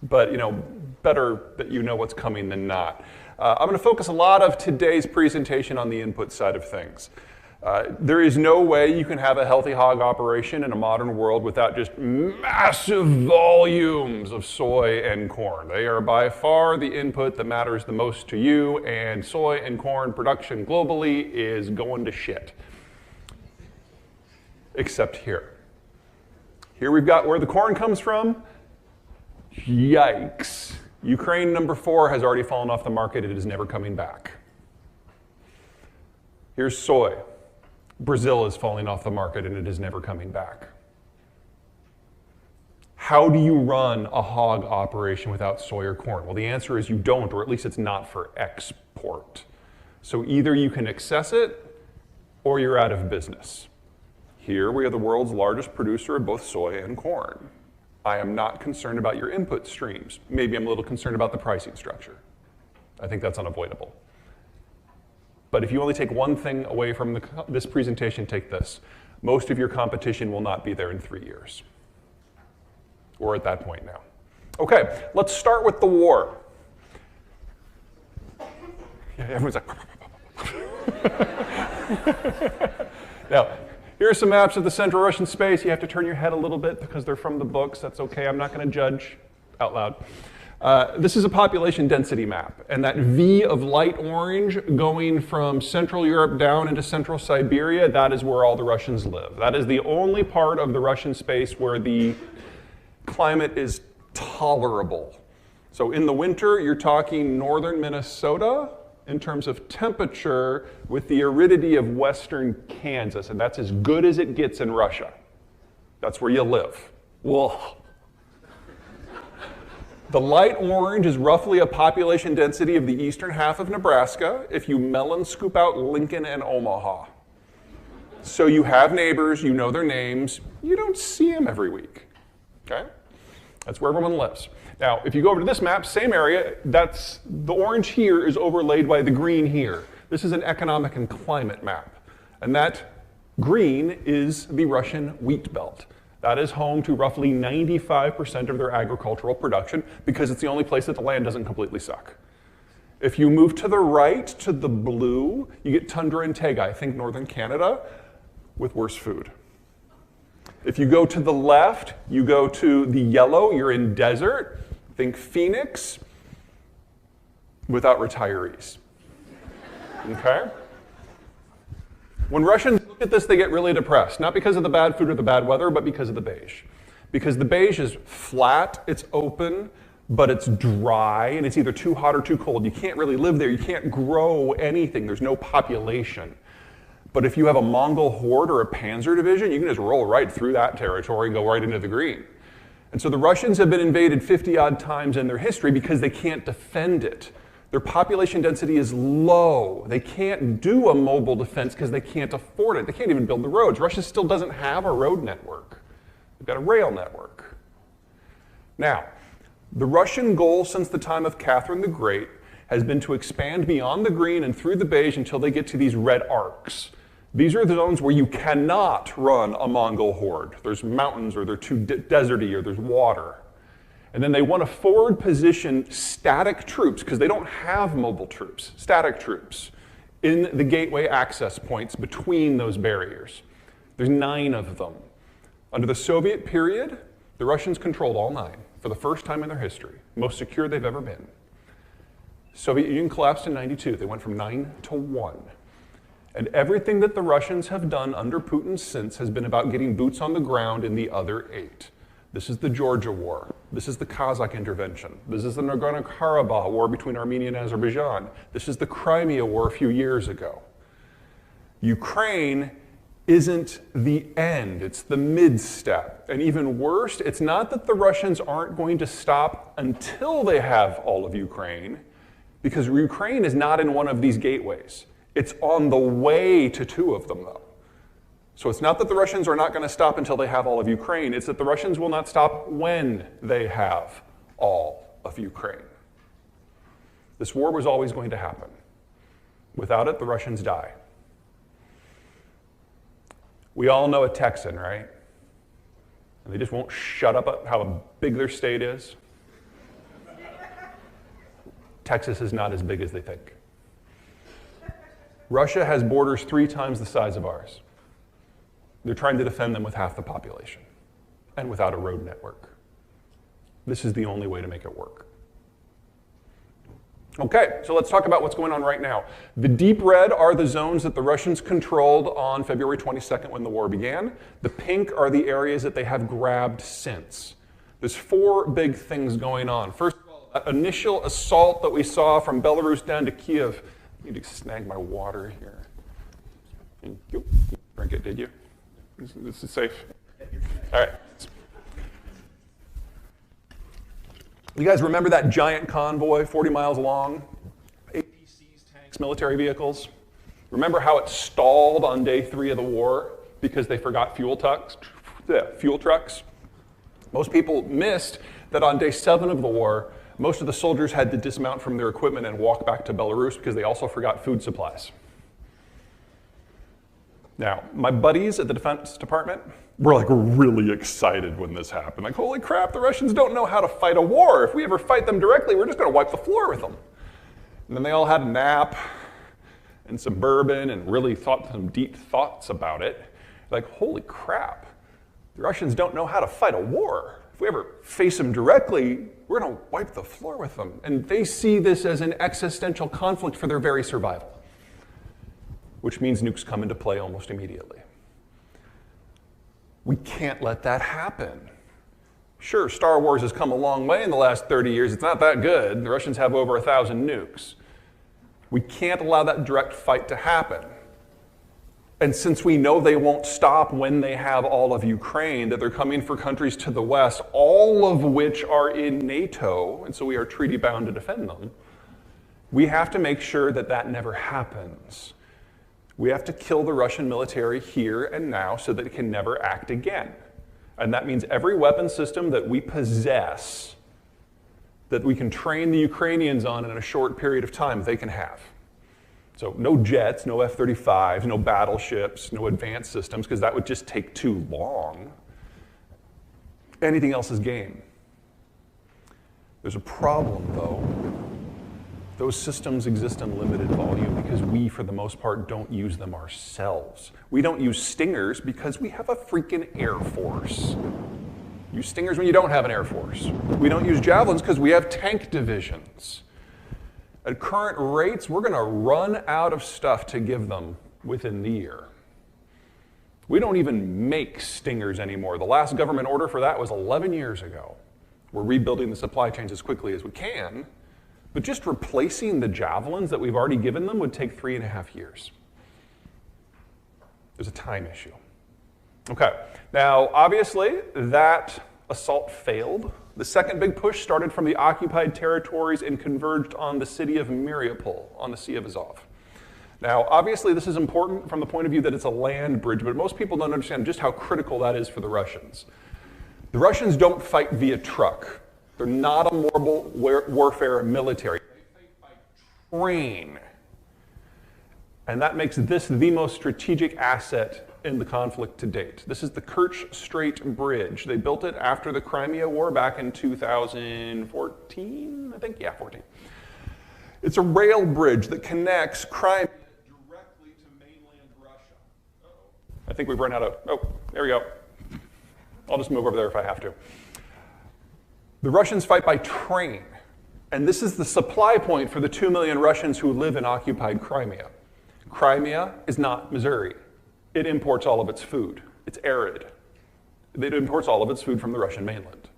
but better that you know what's coming than not. I'm going to focus a lot of today's presentation on the input side of things. There is no way you can have a healthy hog operation in a modern world without just massive volumes of soy and corn. They are by far the input that matters the most to you, and soy and corn production globally is going to shit. Except here. Here we've got where the corn comes from. Yikes. Ukraine number 4 has already fallen off the market. It is never coming back. Here's soy. Brazil is falling off the market and it is never coming back. How do you run a hog operation without soy or corn? Well, the answer is you don't, or at least it's not for export. So either you can access it or you're out of business. Here we are the world's largest producer of both soy and corn. I am not concerned about your input streams. Maybe I'm a little concerned about the pricing structure. I think that's unavoidable. But if you only take one thing away from this presentation, take this. Most of your competition will not be there in 3 years. We're at that point now. Okay, let's start with the war. Yeah, everyone's like, now, here are some maps of the Central Russian space. You have to turn your head a little bit because they're from the books. That's okay. I'm not going to judge out loud. This is a population density map. And that V of light orange going from Central Europe down into Central Siberia, that is where all the Russians live. That is the only part of the Russian space where the climate is tolerable. So in the winter, you're talking northern Minnesota in terms of temperature with the aridity of western Kansas, and that's as good as it gets in Russia. That's where you live. Whoa. The light orange is roughly a population density of the eastern half of Nebraska if you melon scoop out Lincoln and Omaha. So you have neighbors, you know their names, you don't see them every week, okay? That's where everyone lives. Now, if you go over to this map, same area, that's the orange here is overlaid by the green here. This is an economic and climate map. And that green is the Russian wheat belt. That is home to roughly 95% of their agricultural production because it's the only place that the land doesn't completely suck. If you move to the right, to the blue, you get tundra and taiga, I think northern Canada, with worse food. If you go to the left, you go to the yellow, you're in desert. Think Phoenix without retirees. Okay? When Russians look at this, they get really depressed. Not because of the bad food or the bad weather, but because of the beige. Because the beige is flat, it's open, but it's dry, and it's either too hot or too cold. You can't really live there. You can't grow anything. There's no population. But if you have a Mongol horde or a panzer division, you can just roll right through that territory and go right into the green. And so the Russians have been invaded 50-odd times in their history because they can't defend it. Their population density is low. They can't do a mobile defense because they can't afford it. They can't even build the roads. Russia still doesn't have a road network. They've got a rail network. Now, the Russian goal since the time of Catherine the Great has been to expand beyond the green and through the beige until they get to these red arcs. These are the zones where you cannot run a Mongol horde. There's mountains, or they're too deserty, or there's water. And then they want to forward position static troops, because they don't have mobile troops, static troops, in the gateway access points between those barriers. There's 9 of them. Under the Soviet period, the Russians controlled all 9 for the first time in their history, most secure they've ever been. Soviet Union collapsed in '92. They went from 9 to 1. And everything that the Russians have done under Putin since has been about getting boots on the ground in the other 8. This is the Georgia War. This is the Kazakh intervention. This is the Nagorno-Karabakh war between Armenia and Azerbaijan. This is the Crimea war a few years ago. Ukraine isn't the end, it's the mid-step. And even worse, it's not that the Russians aren't going to stop until they have all of Ukraine, because Ukraine is not in one of these gateways. It's on the way to 2 of them, though. So it's not that the Russians are not going to stop until they have all of Ukraine. It's that the Russians will not stop when they have all of Ukraine. This war was always going to happen. Without it, the Russians die. We all know a Texan, right? And they just won't shut up how big their state is. Texas is not as big as they think. Russia has borders 3 times the size of ours. They're trying to defend them with half the population and without a road network. This is the only way to make it work. Okay, so let's talk about what's going on right now. The deep red are the zones that the Russians controlled on February 22nd when the war began. The pink are the areas that they have grabbed since. There's 4 big things going on. First of all, that initial assault that we saw from Belarus down to Kiev. I need to snag my water here. Thank you. Drink it, did you? This is safe. All right. You guys remember that giant convoy, 40 miles long? APCs, tanks, military vehicles. Remember how it stalled on day 3 of the war because they forgot fuel trucks? Most people missed that on day 7 of the war, most of the soldiers had to dismount from their equipment and walk back to Belarus because they also forgot food supplies. Now, my buddies at the Defense Department were like really excited when this happened. Like, holy crap, the Russians don't know how to fight a war. If we ever fight them directly, we're just going to wipe the floor with them. And then they all had a nap and some bourbon and really thought some deep thoughts about it. Like, holy crap, the Russians don't know how to fight a war. If we ever face them directly, we're going to wipe the floor with them. And they see this as an existential conflict for their very survival, which means nukes come into play almost immediately. We can't let that happen. Sure, Star Wars has come a long way in the last 30 years. It's not that good. The Russians have over 1,000 nukes. We can't allow that direct fight to happen. And since we know they won't stop when they have all of Ukraine, that they're coming for countries to the west, all of which are in NATO, and so we are treaty bound to defend them, we have to make sure that that never happens. We have to kill the Russian military here and now so that it can never act again. And that means every weapon system that we possess, that we can train the Ukrainians on in a short period of time, they can have. So no jets, no F-35s, no battleships, no advanced systems, because that would just take too long. Anything else is game. There's a problem, though. Those systems exist in limited volume because we, for the most part, don't use them ourselves. We don't use Stingers because we have a freaking Air Force. Use Stingers when you don't have an Air Force. We don't use Javelins because we have tank divisions. At current rates, we're going to run out of stuff to give them within the year. We don't even make Stingers anymore. The last government order for that was 11 years ago. We're rebuilding the supply chains as quickly as we can. But just replacing the Javelins that we've already given them would take 3.5 years. There's a time issue. Okay, now obviously that assault failed. The second big push started from the occupied territories and converged on the city of Mariupol on the Sea of Azov. Now obviously this is important from the point of view that it's a land bridge, but most people don't understand just how critical that is for the Russians. The Russians don't fight via truck. They're not a mobile warfare military. They fight by train. And that makes this the most strategic asset in the conflict to date. This is the Kerch Strait Bridge. They built it after the Crimea War back in 2014, I think, yeah, 14. It's a rail bridge that connects Crimea directly to mainland Russia. Uh-oh. I think we've run out of, oh, there we go. I'll just move over there if I have to. The Russians fight by train, and this is the supply point for the 2 million Russians who live in occupied Crimea. Crimea is not Missouri. It imports all of its food. It's arid. It imports all of its food from the Russian mainland.